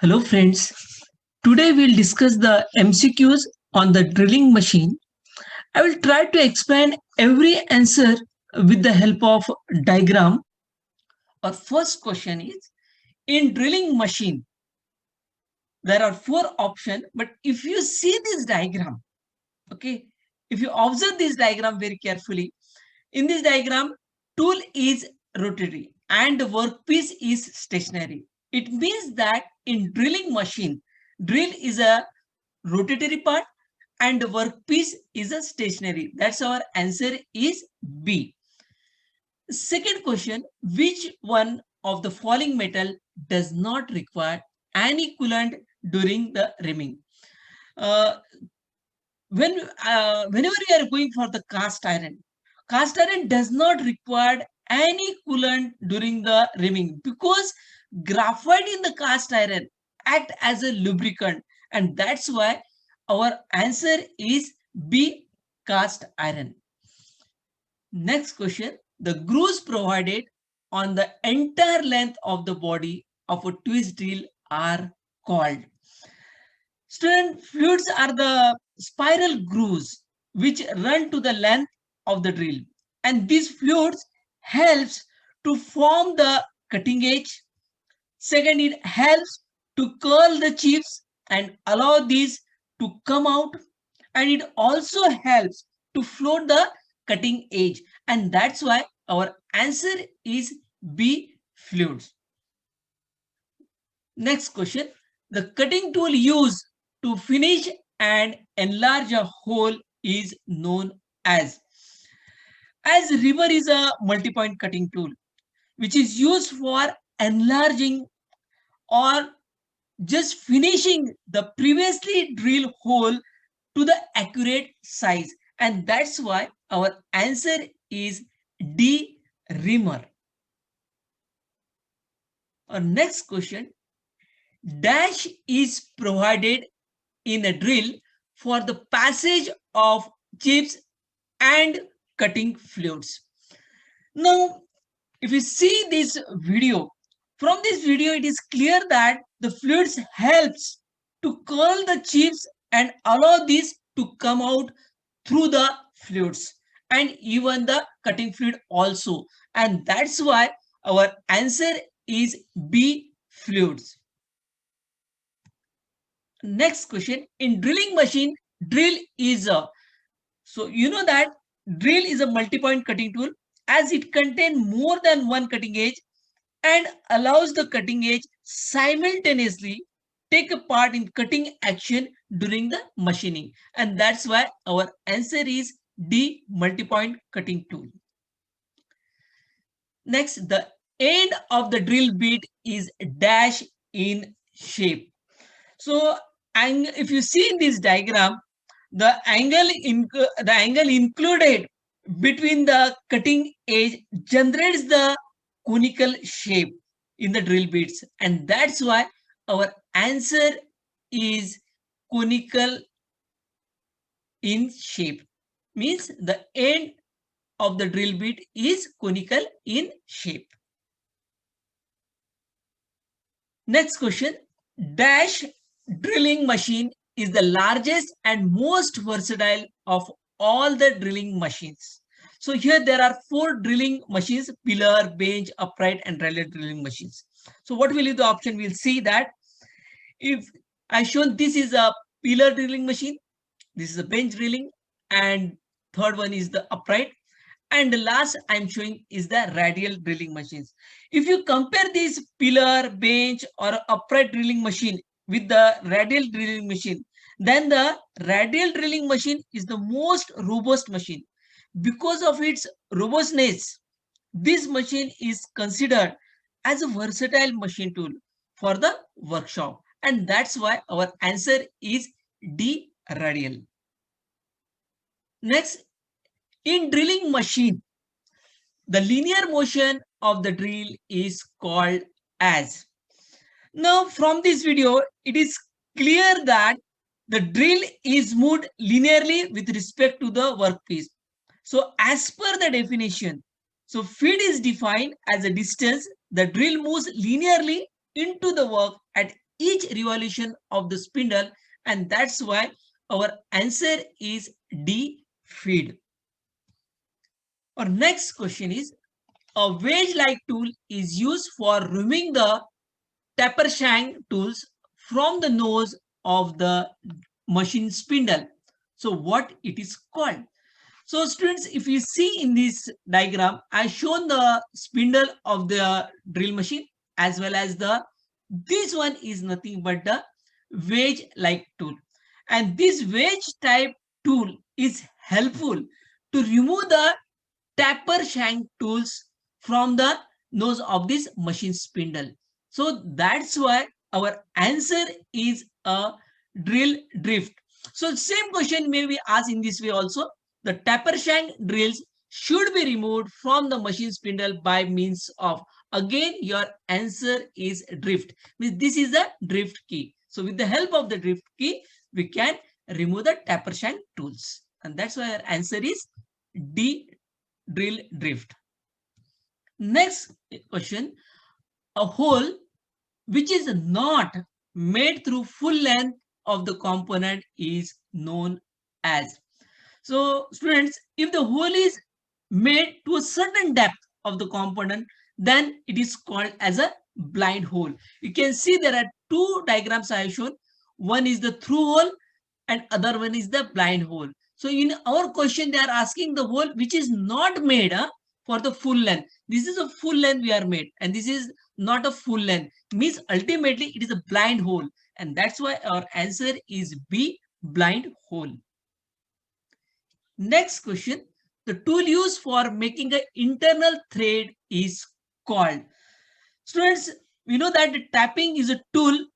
Hello friends, today we'll discuss the MCQs on the drilling machine. I will try to explain every answer with the help of diagram. Our first question is, in drilling machine, there are four options, but if you see this diagram, okay, if you observe this diagram very carefully, in this diagram, tool is rotary and the workpiece is stationary. It means that in drilling machine, drill is a rotatory part and the workpiece is a stationary. That's our answer is B. Second question, which one of the following metal does not require any coolant during the reaming? Uh, whenever you are going for the cast iron does not require any coolant during the reaming because graphite in the cast iron act as a lubricant, and that's why our answer is B, cast iron. Next question, the grooves provided on the entire length of the body of a twist drill are called. Student, fluids are the spiral grooves which run to the length of the drill, and these fluids helps to form the cutting edge. Second, it helps to curl the chips and allow these to come out, and it also helps to float the cutting edge, and that's why our answer is B, fluids. Next question, the cutting tool used to finish and enlarge a hole is known as river is a multi-point cutting tool which is used for enlarging or just finishing the previously drilled hole to the accurate size, and that's why our answer is D, reamer. Our next question, dash is provided in a drill for the passage of chips and cutting fluids. Now, if you see this video, from this video it is clear that the fluids helps to curl the chips and allow this to come out through the fluids and even the cutting fluid also, and that's why our answer is B, fluids. Next question, in drilling machine, drill is a, so you know that drill is a multi-point cutting tool as it contains more than one cutting edge and allows the cutting edge simultaneously take a part in cutting action during the machining, and that's why our answer is D, multi-point cutting tool. Next, the end of the drill bit is dash in shape. So, and if you see in this diagram, the angle included between the cutting edge generates the conical shape in the drill bits, and that's why our answer is conical in shape, means the end of the drill bit is conical in shape. Next question, dash drilling machine is the largest and most versatile of all the drilling machines. So here there are four drilling machines: pillar, bench, upright, and radial drilling machines. So what will be the option? We'll see that if I shown this is a pillar drilling machine, this is a bench drilling, and third one is the upright, and the last I'm showing is the radial drilling machines. If you compare this pillar, bench, or upright drilling machine with the radial drilling machine, then the radial drilling machine is the most robust machine. Because of its robustness, this machine is considered as a versatile machine tool for the workshop, and that's why our answer is D, radial. Next, in drilling machine, the linear motion of the drill is called as. Now, from this video, it is clear that the drill is moved linearly with respect to the workpiece. So, as per the definition, so feed is defined as a distance the drill moves linearly into the work at each revolution of the spindle, and that's why our answer is D, feed. Our next question is, a wedge-like tool is used for removing the taper shank tools from the nose of the machine spindle. So what it is called? So students, if you see in this diagram, I shown the spindle of the drill machine as well as this one is nothing but the wedge like tool. And this wedge type tool is helpful to remove the taper shank tools from the nose of this machine spindle. So that's why our answer is a drill drift. So same question may be asked in this way also. The taper shank drills should be removed from the machine spindle by means of, again your answer is drift. Means this is the drift key. So with the help of the drift key, we can remove the taper shank tools. And that's why our answer is D, drill drift. Next question, a hole which is not made through full length of the component is known as. So students, if the hole is made to a certain depth of the component, then it is called as a blind hole. You can see there are two diagrams I have shown. One is the through hole and other one is the blind hole. So in our question, they are asking the hole which is not made for the full length. This is a full length we are made and this is not a full length. Means ultimately it is a blind hole, and that's why our answer is B, blind hole. Next question, the tool used for making an internal thread is called. Students, we know that tapping is a tool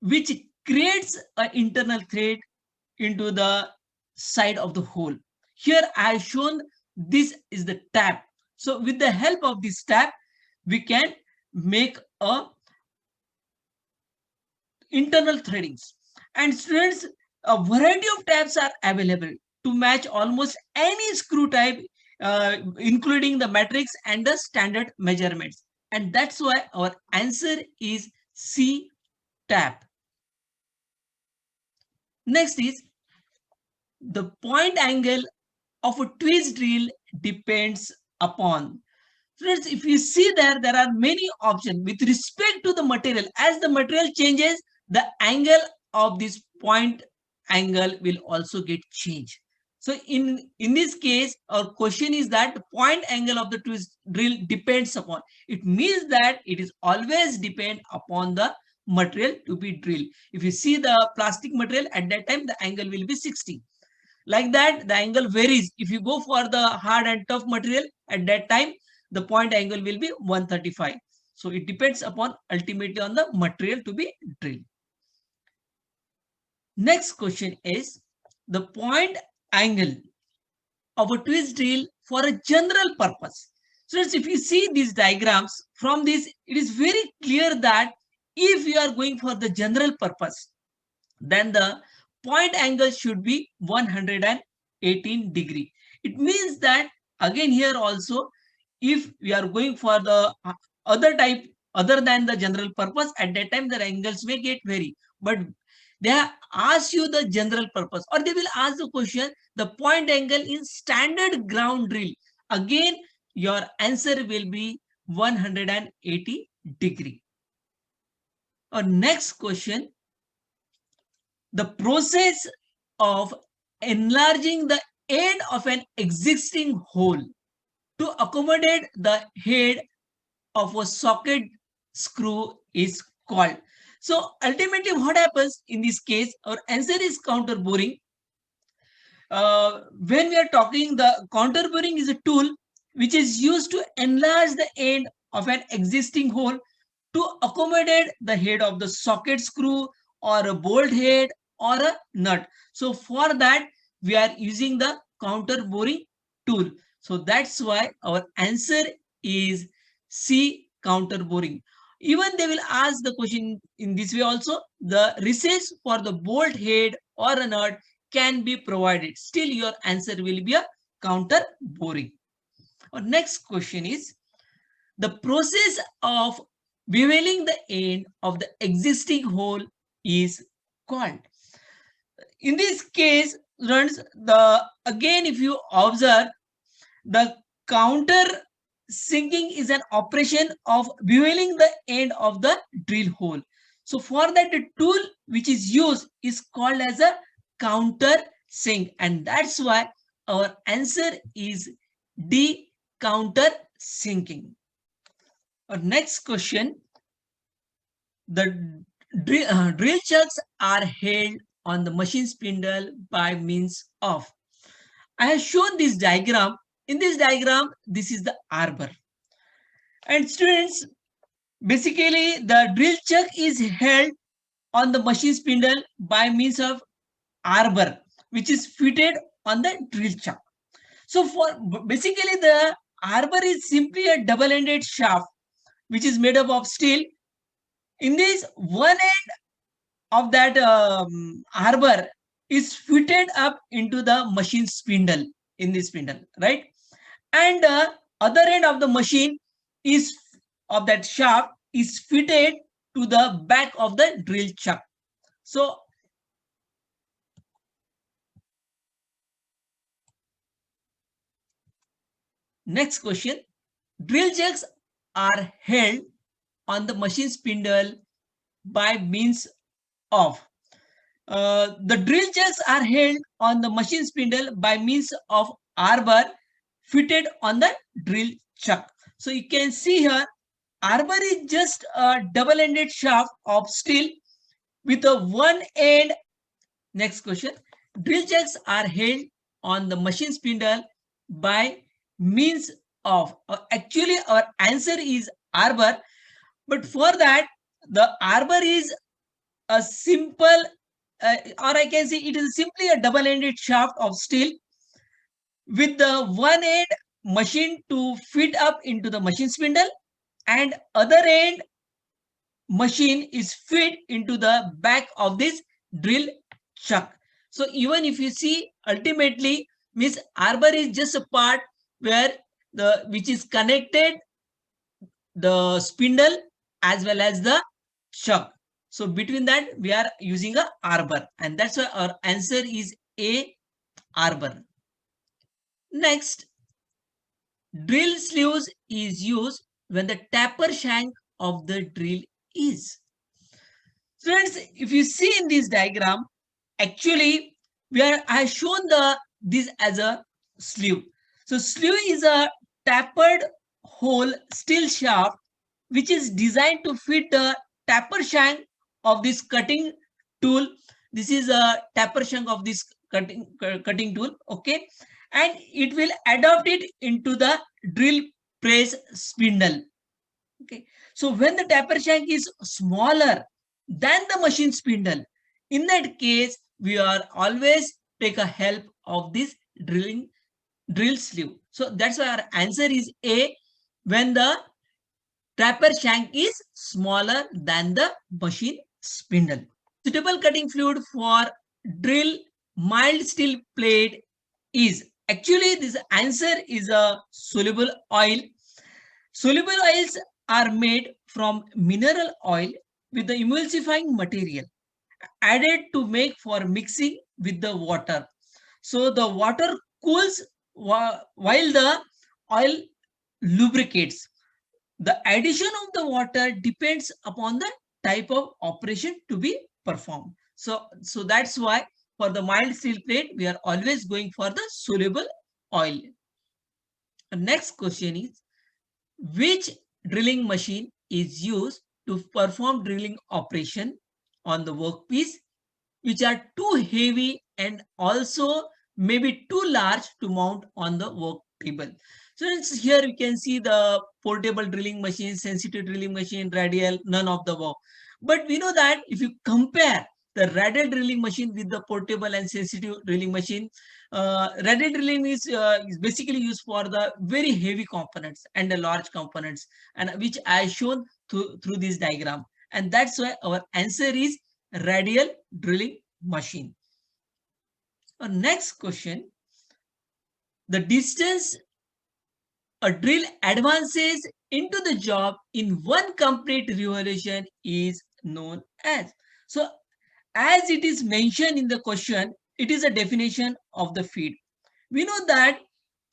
which creates an internal thread into the side of the hole. Here I have shown this is the tap. So with the help of this tap, we can make a internal threadings. And students, a variety of taps are available to match almost any screw type, including the matrix and the standard measurements. And that's why our answer is C, tap. Next is, the point angle of a twist drill depends upon. Friends, if you see there are many options with respect to the material. As the material changes, the angle of this point angle will also get changed. So in this case, our question is that the point angle of the twist drill depends upon. It means that it is always depend upon the material to be drilled. If you see the plastic material, at that time, the angle will be 60. Like that, the angle varies. If you go for the hard and tough material, at that time, the point angle will be 135. So it depends upon ultimately on the material to be drilled. Next question is, the point angle of a twist drill for a general purpose. So if you see these diagrams, from this, it is very clear that if you are going for the general purpose, then the point angle should be 118 degree. It means that again here also, if we are going for the other type other than the general purpose, at that time the angles may get vary. But they ask you the general purpose, or they will ask the question, the point angle in standard ground drill. Again, your answer will be 180 degree. Our next question, the process of enlarging the end of an existing hole to accommodate the head of a socket screw is called. So ultimately what happens in this case, our answer is counter boring. When we are talking, the counter boring is a tool which is used to enlarge the end of an existing hole to accommodate the head of the socket screw or a bolt head or a nut. So for that, we are using the counter boring tool. So that's why our answer is C, counter boring. Even they will ask the question in this way also, the recess for the bolt head or a nut can be provided. Still your answer will be a counter boring. Our next question is, the process of beveling the end of the existing hole is called. In this case, runs the again if you observe the counter sinking is an operation of beveling the end of the drill hole. So for that the tool which is used is called as a counter sink, and that's why our answer is D, counter sinking. Our next question, the drill chucks are held on the machine spindle by means of. I have shown this diagram. In this diagram, this is the arbor. And students, basically the drill chuck is held on the machine spindle by means of arbor, which is fitted on the drill chuck. So for basically the arbor is simply a double-ended shaft which is made up of steel. In this one end of that arbor is fitted up into the machine spindle in this spindle, right? And the other end of the machine is of that shaft is fitted to the back of the drill chuck. So next question, drill chucks are held on the machine spindle by means of. The drill chucks are held on the machine spindle by means of arbor fitted on the drill chuck. So you can see here, arbor is just a double-ended shaft of steel with a one end. Next question, drill chucks are held on the machine spindle by means of. Actually, our answer is arbor, but for that, the arbor is a simple, or I can say it is simply a double-ended shaft of steel with the one end machine to fit up into the machine spindle, and other end machine is fit into the back of this drill chuck. So even if you see, ultimately means arbor is just a part where the which is connected the spindle as well as the chuck. So between that we are using a arbor, and that's why our answer is A, arbor. Next, drill sleeves is used when the taper shank of the drill is. Friends, if you see in this diagram, actually I have shown this as a sleeve. So sleeve is a tapered hole steel shaft which is designed to fit the taper shank of this cutting tool. This is a taper shank of this cutting tool, okay, and it will adopt it into the drill press spindle. Okay, so when the taper shank is smaller than the machine spindle, in that case we are always take a help of this drill sleeve. So that's why our answer is A, when the taper shank is smaller than the machine spindle. Suitable cutting fluid for drill mild steel plate is, actually this answer is a soluble oil. Soluble oils are made from mineral oil with the emulsifying material added to make for mixing with the water. So the water cools while the oil lubricates. The addition of the water depends upon the type of operation to be performed. So that's why for the mild steel plate, we are always going for the soluble oil. The next question is, which drilling machine is used to perform drilling operation on the workpiece which are too heavy and also maybe too large to mount on the work table? So here you can see the portable drilling machine, sensitive drilling machine, radial, none of the above. But we know that if you compare the radial drilling machine with the portable and sensitive drilling machine, radial drilling is basically used for the very heavy components and the large components, and which I shown through this diagram. And that's why our answer is radial drilling machine. Our next question, the distance a drill advances into the job in one complete revolution is known as. So as it is mentioned in the question, it is a definition of the feed. We know that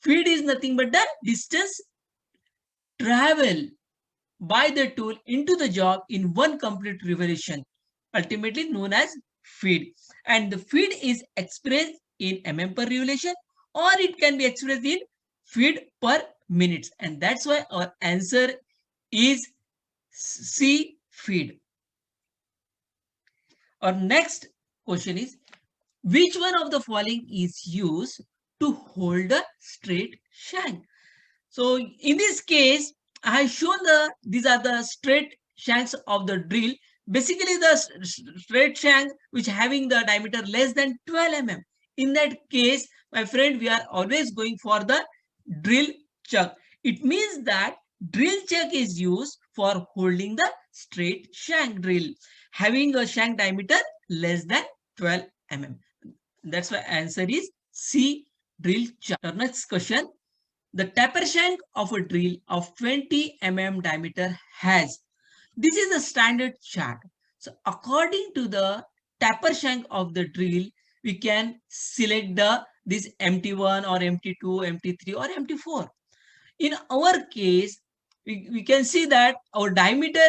feed is nothing but the distance travel by the tool into the job in one complete revolution, ultimately known as feed. And the feed is expressed in mm per revolution, or it can be expressed in feed per minutes. And that's why our answer is C, feed. Our next question is, which one of the following is used to hold a straight shank? So in this case, I have shown these are the straight shanks of the drill. Basically, the straight shank which having the diameter less than 12 mm. In that case, my friend, we are always going for the drill chuck. It means that drill chuck is used for holding the straight shank drill, having a shank diameter less than 12 mm. That's why answer is C, drill chuck. Our next question. The taper shank of a drill of 20 mm diameter has. This is the standard chart. So according to the taper shank of the drill, we can select this MT1 or MT2, MT3 or MT4. In our case, we can see that our diameter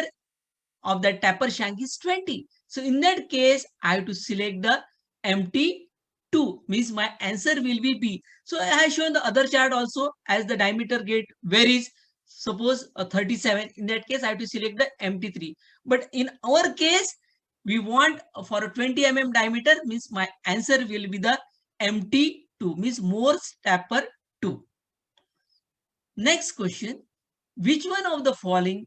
of that taper shank is 20. So in that case, I have to select the MT2, means my answer will be B. So I have shown the other chart also, as the diameter get varies. Suppose 37, in that case I have to select the MT3. But in our case, we want for a 20 mm diameter, means my answer will be the MT2, means Morse taper 2. Next question, which one of the following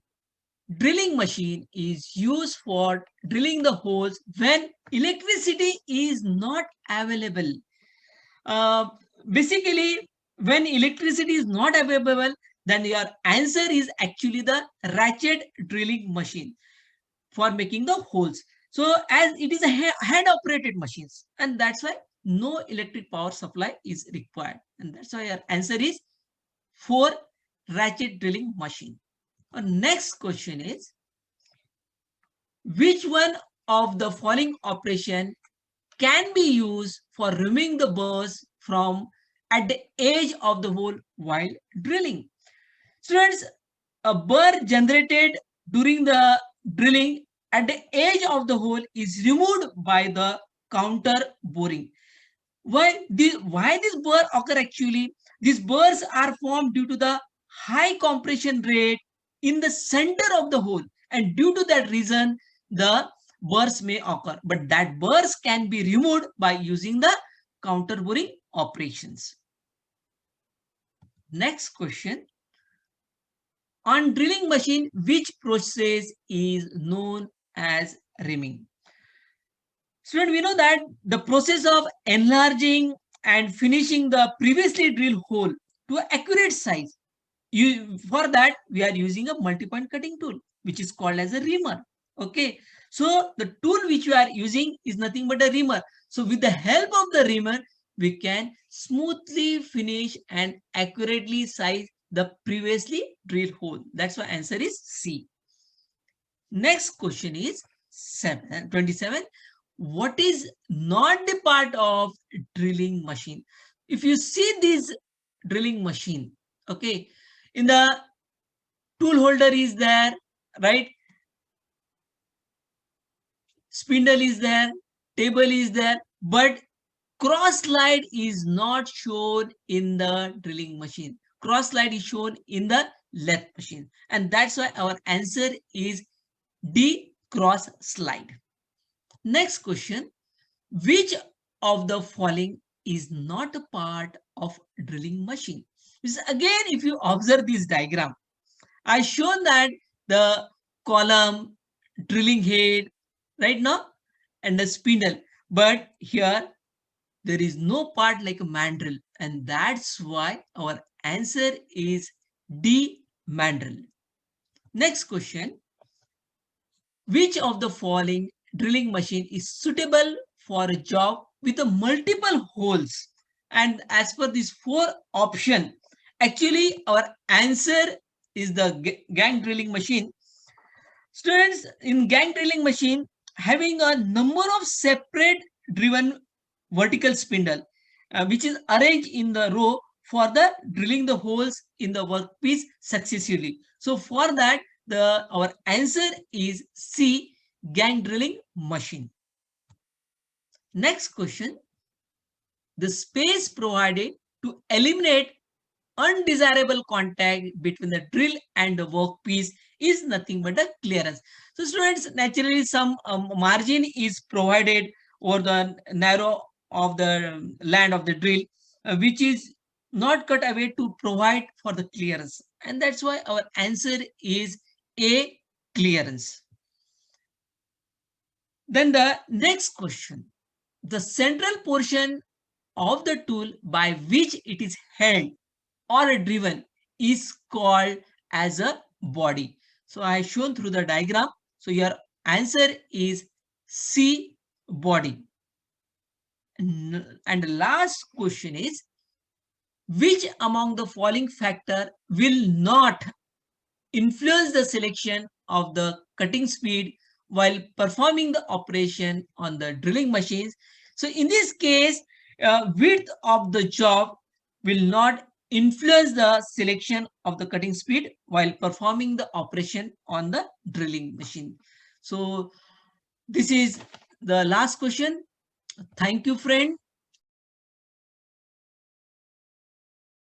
drilling machine is used for drilling the holes when electricity is not available? Uh, Basically, when electricity is not available, then your answer is actually the ratchet drilling machine for making the holes. So as it is a hand operated machines, and that's why no electric power supply is required. And that's why your answer is 4, ratchet drilling machine. Our next question is, which one of the following operation can be used for removing the burrs from at the edge of the hole while drilling? Students, a burr generated during the drilling at the edge of the hole is removed by the counter boring. Why this burr occur actually? These burrs are formed due to the high compression rate in the center of the hole, and due to that reason, the burrs may occur. But that burrs can be removed by using the counter boring operations. Next question. On drilling machine, which process is known as reaming? Student, we know that the process of enlarging and finishing the previously drilled hole to accurate size. For that, we are using a multi-point cutting tool, which is called as a reamer. Okay. So the tool which we are using is nothing but a reamer. So with the help of the reamer, we can smoothly finish and accurately size the previously drilled hole. That's why answer is C. Next question is 27. What is not the part of drilling machine? If you see this drilling machine, okay, in the tool holder is there, right? Spindle is there, table is there, but cross slide is not shown in the drilling machine. Cross slide is shown in the lathe machine. And that's why our answer is D, cross slide. Next question, which of the following is not a part of drilling machine? Again, if you observe this diagram, I shown that the column, drilling head, right now, and the spindle. But here, there is no part like a mandrel. And that's why our answer is D, mandrel. Next question, which of the following drilling machine is suitable for a job with a multiple holes? And as per these 4 options, actually our answer is the gang drilling machine. Students, in gang drilling machine, having a number of separate driven vertical spindle, which is arranged in the row for the drilling the holes in the workpiece successively. So for that, our answer is C, gang drilling machine. Next question, the space provided to eliminate undesirable contact between the drill and the workpiece is nothing but a clearance. So students, naturally some margin is provided over the narrow of the land of the drill, which is not cut away to provide for the clearance. And that's why our answer is A, clearance. Then the next question, the central portion of the tool by which it is held or driven is called as a body. So I have shown through the diagram. So your answer is C, body. And the last question is, which among the following factor will not influence the selection of the cutting speed while performing the operation on the drilling machines? So in this case, width of the job will not influence the selection of the cutting speed while performing the operation on the drilling machine. So this is the last question. Thank you, friend.